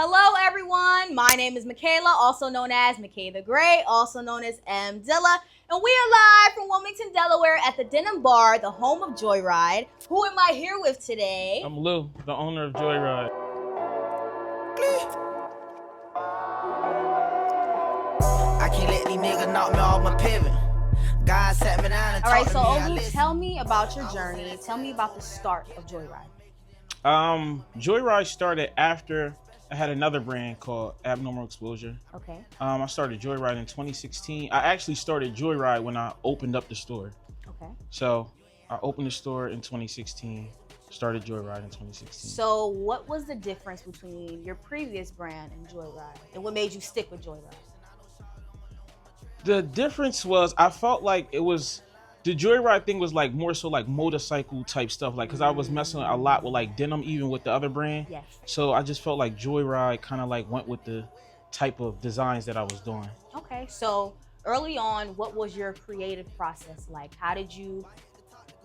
Hello, everyone. My name is Michaela, also known as McKay the Great, also known as M. Dilla, and we are live from Wilmington, Delaware at the Denim Bar, the home of Joyride. Who am I here with today? I'm Lou, the owner of Joyride. I can't let these niggas knock me off my pivot. God sat me down and All right, talked so to me. I Olu, listened. tell me about your journey. Tell me about the start of Joyride. Joyride started after I had another brand called Abnormal Exposure. Okay. I started Joyride in 2016. I actually started Joyride when I opened up the store. Okay. So I opened the store in 2016, started Joyride in 2016. So what was the difference between your previous brand and Joyride? And what made you stick with Joyride? The difference was I felt like it was, the Joyride thing was like more so like motorcycle type stuff, like because I was messing a lot with like denim even with the other brand. Yes. So I just felt like Joyride kind of like went with the type of designs that I was doing. Okay, so early on, what was your creative process like? How did you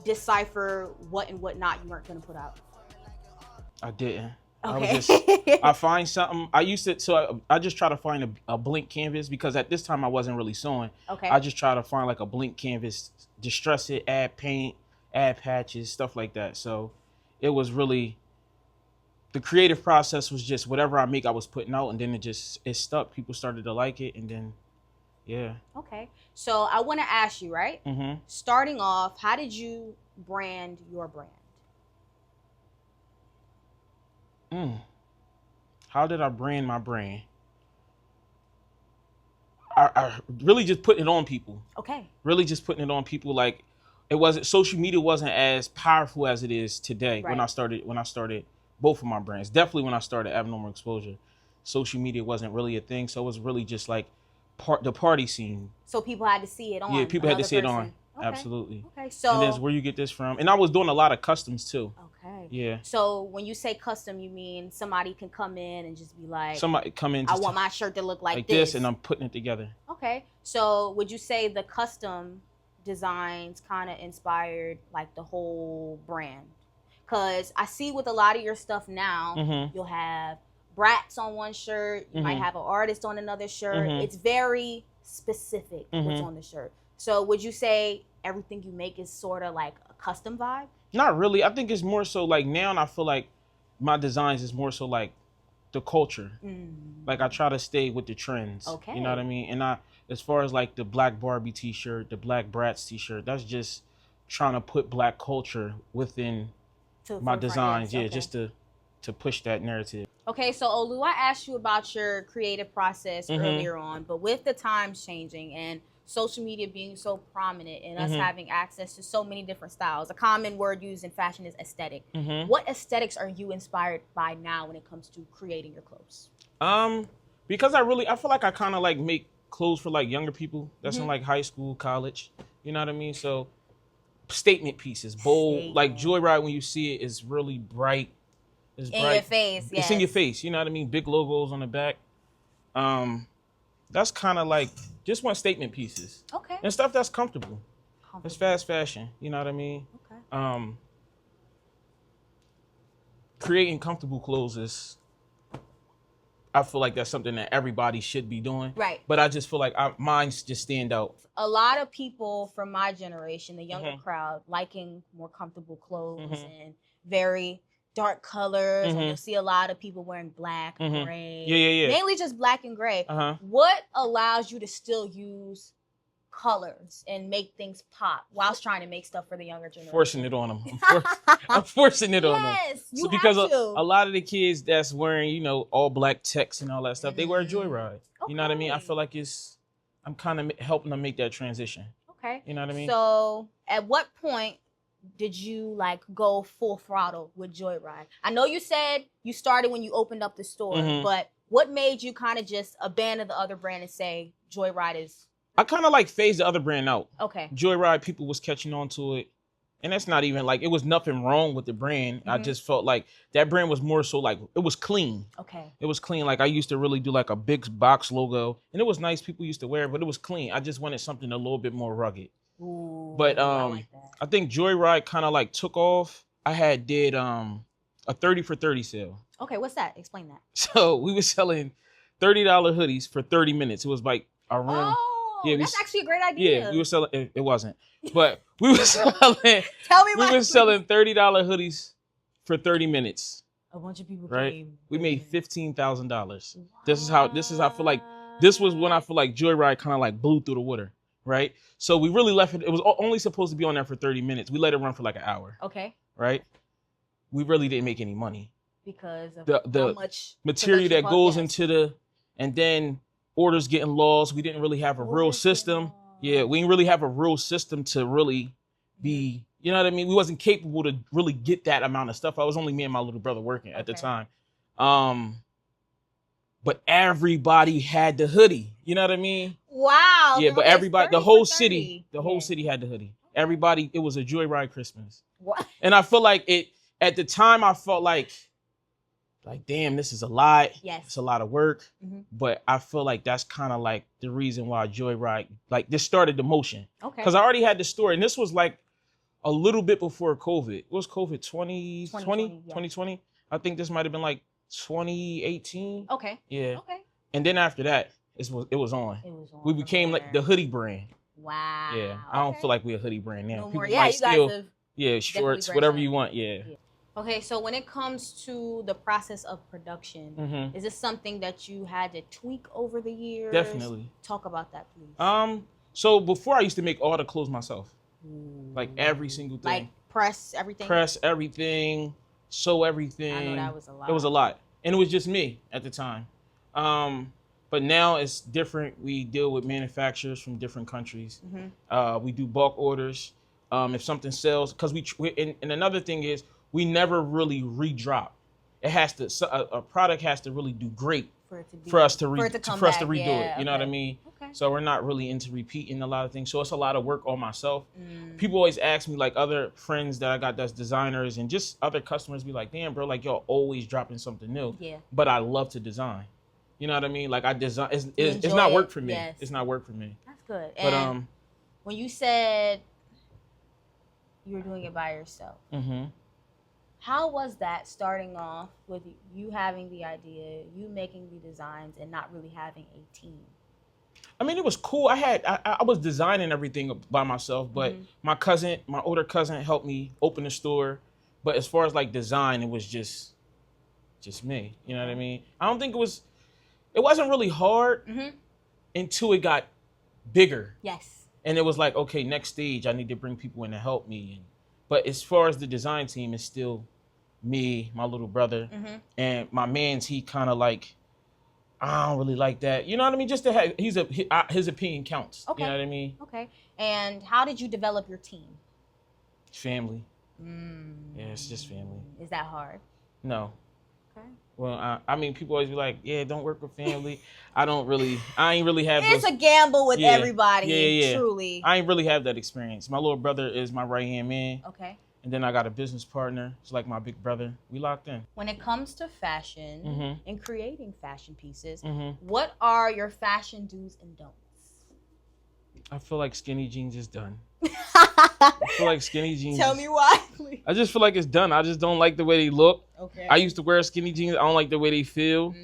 decipher what and what not you weren't going to put out? I didn't. Okay. I find something. I just try to find a blank canvas because at this time I wasn't really sewing. Okay. I just try to find like a blank canvas, distress it, add paint, add patches, stuff like that. So it was really, the creative process was just whatever I make I was putting out, and then it stuck. People started to like it, and then yeah. Okay, so I want to ask you, right? Mm-hmm. Starting off, how did you brand your brand? How did I brand my brand? I really just putting it on people. Okay. Really just putting it on people. Like, it wasn't, social media wasn't as powerful as it is today. Right. When I started both of my brands. Definitely when I started Abnormal Exposure, social media wasn't really a thing. So it was really just like the party scene. So people had to see it on. Yeah, people had to see it on. Okay. Absolutely. Okay, so. And then where you get this from. And I was doing a lot of customs too. Okay. Yeah. So when you say custom, you mean somebody can come in and just be like, somebody come in. I want my shirt to look like this, and I'm putting it together. Okay. So would you say the custom designs kind of inspired like the whole brand? Because I see with a lot of your stuff now, you'll have Bratz on one shirt, you might have an artist on another shirt. It's very specific what's on the shirt. So would you say everything you make is sort of like a custom vibe? Not really. I think it's more so like now, and I feel like my designs is more so like the culture. Like I try to stay with the trends. Okay. You know what I mean? And as far as like the Black Barbie t-shirt, the Black Bratz t-shirt, that's just trying to put Black culture within my designs. Yeah, just to push that narrative. Okay, so Olu, I asked you about your creative process earlier on, but with the times changing and social media being so prominent and us having access to so many different styles, a common word used in fashion is aesthetic. What aesthetics are you inspired by now when it comes to creating your clothes? Because I feel like I kind of like make clothes for like younger people that's in like high school, college. You know what I mean? So statement pieces, bold, like Joyride when you see it is really bright. It's in bright. Your face, yes. It's in your face, you know what I mean? Big logos on the back. That's kind of like, just want statement pieces. Okay. And stuff that's comfortable. It's fast fashion, you know what I mean? Okay. Creating comfortable clothes is, I feel like that's something that everybody should be doing. Right. But I just feel like mine's just stand out. A lot of people from my generation, the younger crowd, liking more comfortable clothes and very dark colors. And you'll see a lot of people wearing black, gray. Yeah. Mainly just black and gray. What allows you to still use colors and make things pop whilst trying to make stuff for the younger generation? Forcing it on them. I'm forcing it on them. Yes, you because have to. A lot of the kids that's wearing, you know, all black text and all that stuff, they wear Joyride. You know what I mean? I feel like I'm kind of helping them make that transition. Okay. You know what I mean? So at what point did you like go full throttle with Joyride? I know you said you started when you opened up the store, but what made you kind of just abandon the other brand and say Joyride is? I kind of like phased the other brand out. Okay. Joyride, people was catching on to it. And that's not even like, it was nothing wrong with the brand. I just felt like that brand was more so like, it was clean. Okay. It was clean. Like I used to really do like a big box logo and it was nice. People used to wear it, but it was clean. I just wanted something a little bit more rugged. Ooh, But I like that. I think Joyride kind of like took off. I did a 30 for 30 sale. Okay, what's that? Explain that. So we were selling $30 hoodies for 30 minutes. It was like a room. Oh, Yeah, that's actually a great idea. Yeah, we were selling. It wasn't, but we were selling. Tell me We why. were selling $30 hoodies for 30 minutes. A bunch of people Right? came. We made $15,000. This is how I feel like. This was when I feel like Joyride kind of like blew through the water. Right? So we really left it. It was only supposed to be on there for 30 minutes. We let it run for like an hour. Okay. Right? We really didn't make any money. Because of the how much material that goes into the, and then orders getting lost. We didn't really have a real system. Yeah, we didn't really have a real system to really be, you know what I mean? We wasn't capable to really get that amount of stuff. I was only me and my little brother working at the time. But everybody had the hoodie. You know what I mean? Wow. Yeah, but everybody, the whole city had the hoodie. Everybody, it was a Joyride Christmas. What? And I feel like it, at the time, I felt like, damn, this is a lot. Yes. It's a lot of work. But I feel like that's kind of like the reason why Joyride, like this started the motion. Okay. Because I already had the story. And this was like a little bit before COVID. What was COVID? 2020? 2020? I think this might have been like 2018. Okay. Yeah. Okay. And then after that, it was on. We became like the hoodie brand. Wow. Yeah. I don't feel like we're a hoodie brand now. No People more. might You still, guys have shorts, whatever you want. Yeah. Okay, so when it comes to the process of production, is this something that you had to tweak over the years? Definitely. Talk about that, please. So before I used to make all the clothes myself. Like every single thing. Like press everything? Press everything, sew everything. I know that was a lot. It was a lot. And it was just me at the time. But now it's different. We deal with manufacturers from different countries. We do bulk orders. If something sells, because and another thing is, we never really redrop. It has to, a product has to really do great for us to redo it. You know what I mean? Okay. So we're not really into repeating a lot of things. So it's a lot of work on myself. People always ask me, like other friends that I got that's designers and just other customers be like, damn, bro, like y'all always dropping something new. Yeah. But I love to design. You know what I mean? Like I design, it's not work for me. Yes. It's not work for me. That's good. But and when you said you were doing it by yourself, how was that starting off with you having the idea, you making the designs, and not really having a team? I mean, it was cool. I was designing everything by myself, but my older cousin helped me open the store. But as far as like design, it was just me. You know what I mean? I don't think it wasn't really hard until it got bigger. Yes. And it was like, okay, next stage, I need to bring people in to help me. But as far as the design team, it's still me, my little brother, and my man's, he kind of like, I don't really like that. You know what I mean? Just to have, his opinion counts. Okay. You know what I mean? Okay. And how did you develop your team? Family. Yeah, it's just family. Is that hard? No. Okay. Well, I mean, people always be like, yeah, don't work with family. I ain't really have It's a gamble with everybody. Yeah. Truly. I ain't really have that experience. My little brother is my right-hand man. Okay. And then I got a business partner. It's like my big brother. We locked in. When it comes to fashion and creating fashion pieces, what are your fashion do's and don'ts? I feel like skinny jeans is done. I feel like skinny jeans. Tell me why, please. I just feel like it's done. I just don't like the way they look. Okay. I used to wear skinny jeans. I don't like the way they feel.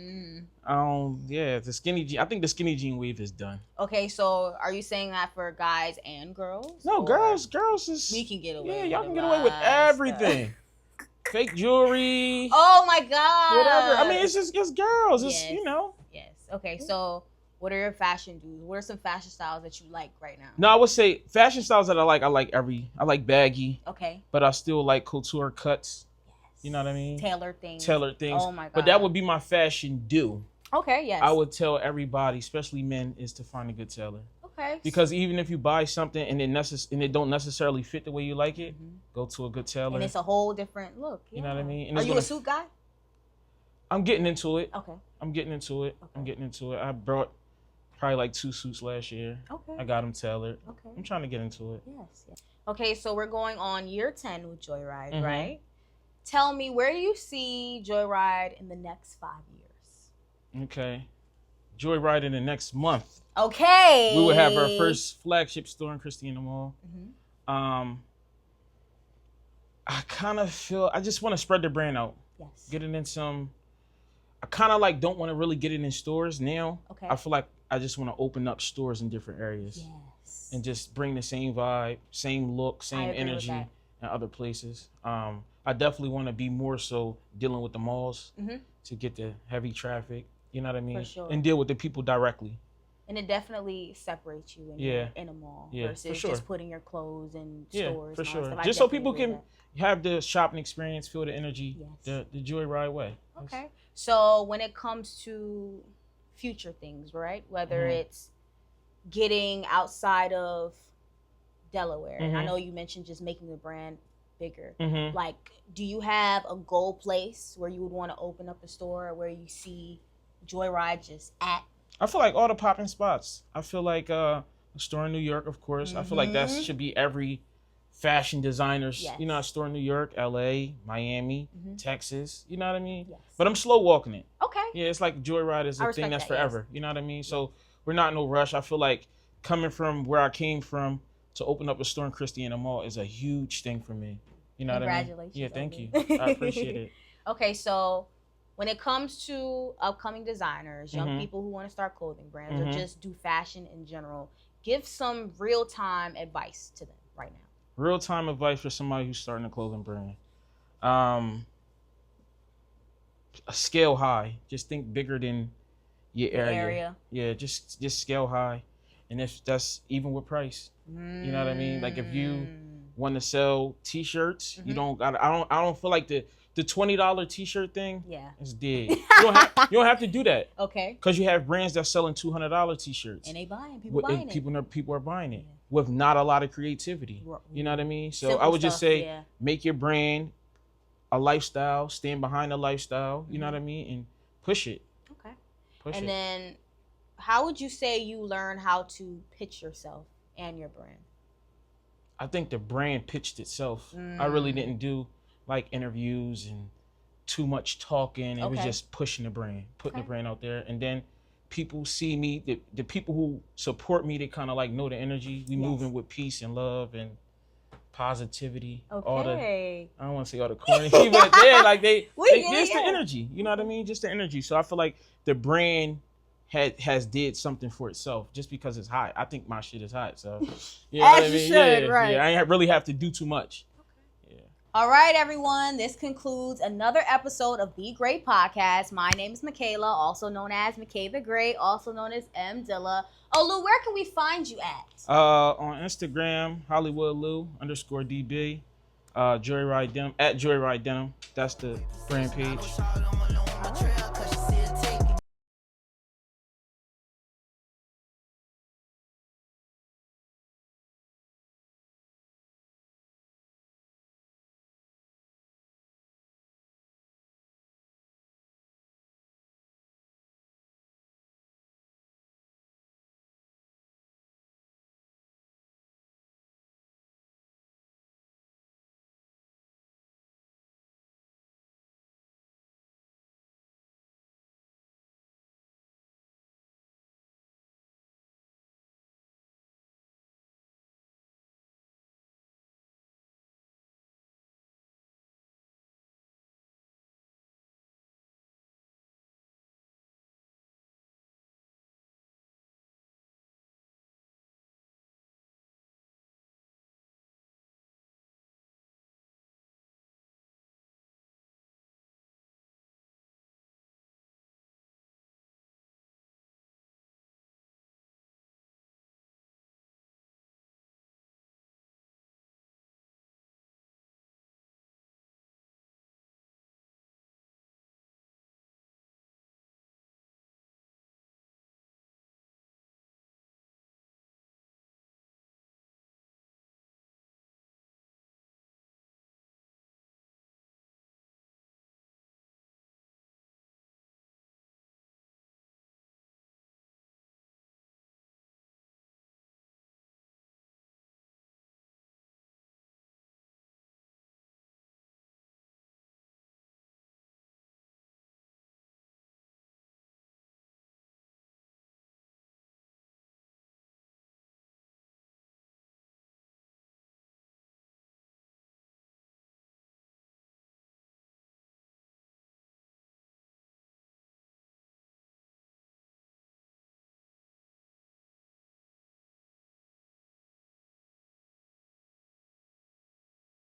The skinny jean. I think the skinny jean wave is done. Okay, so are you saying that for guys and girls? No, girls is. We can get away. Yeah, with y'all can get away with everything. Fake jewelry. Oh my God. Whatever. I mean, it's girls. It's you know. Yes. Okay, so what are your fashion dudes? What are some fashion styles that you like right now? No, I would say fashion styles that I like. I like baggy. Okay. But I still like couture cuts. Yes. You know what I mean? Tailored things. Oh my God. But that would be my fashion do. Okay. Yes. I would tell everybody, especially men, is to find a good tailor. Okay. Because even if you buy something and it don't necessarily fit the way you like it, go to a good tailor. And it's a whole different look. Yeah. You know what I mean? And are you a suit guy? I'm getting into it. Okay. I'm getting into it. I brought probably like 2 suits last year. Okay. I got them tailored. Okay. I'm trying to get into it. Yes. Okay, so we're going on year 10 with Joyride, right? Tell me, where do you see Joyride in the next 5 years? Okay. Joyride in the next month. Okay. We will have our first flagship store in Christiana Mall. I kind of feel, I just want to spread the brand out. Yes. Get it in some I kind of like don't want to really get it in stores now. Okay. I feel like I just want to open up stores in different areas. Yes. And just bring the same vibe, same look, I same agree with energy that. in other places. I definitely want to be more so dealing with the malls to get the heavy traffic, you know what I mean? For sure. And deal with the people directly. And it definitely separates you when you're in a mall versus just putting your clothes in stores. For and all sure. that stuff. Just so people can have the shopping experience, feel the energy, Yes. the Joyride way. Okay. So when it comes to future things, right? Whether it's getting outside of Delaware, I know you mentioned just making the brand bigger. Like, do you have a goal place where you would want to open up a store, or where you see Joyride just at? I feel like all the popping spots. I feel like a store in New York, of course. I feel like that should be every fashion designer's, you know, a store in New York, LA, Miami, Texas, you know what I mean? Yes. But I'm slow walking it. Okay. Yeah, it's like Joyride is a thing that's forever. You know what I mean? So we're not in no rush. I feel like coming from where I came from to open up a store in Christiana Mall is a huge thing for me. You know what I mean? Congratulations. Yeah, thank you. I appreciate it. Okay, so when it comes to upcoming designers, young people who want to start clothing brands or just do fashion in general, give some real-time advice to them right now. Real-time advice for somebody who's starting a clothing brand. A scale high. Just think bigger than your area. Yeah, just scale high. And if that's even with price. You know what I mean? Like if you want to sell t-shirts, you don't got I don't feel like the $20 t-shirt thing is dead. You don't have to do that. Okay. Because you have brands that's selling $200 t-shirts. And they buying, people buying it. People are buying it with not a lot of creativity. You know what I mean? So I would just say make your brand a lifestyle, stand behind the lifestyle, you know what I mean? And push it. Okay. Push it. And then how would you say you learn how to pitch yourself and your brand? I think the brand pitched itself. I really didn't do like interviews and too much talking. It was just pushing the brand, putting the brand out there. And then people see me, the people who support me, they kind of like know the energy. We moving with peace and love and positivity. All the, I don't want to say all the corny, but like just the energy. You know what I mean? Just the energy. So I feel like the brand has did something for itself just because it's hot. I think my shit is hot. So you know what I mean? Yeah, I ain't really have to do too much. All right, everyone. This concludes another episode of Be Great Podcast. My name is Michaela, also known as McKay the Great, also known as M Dilla. Oh, Lou, where can we find you at? On Instagram, HollywoodLou_DB, Joyride Denim, at Joyride Denim. That's the brand page.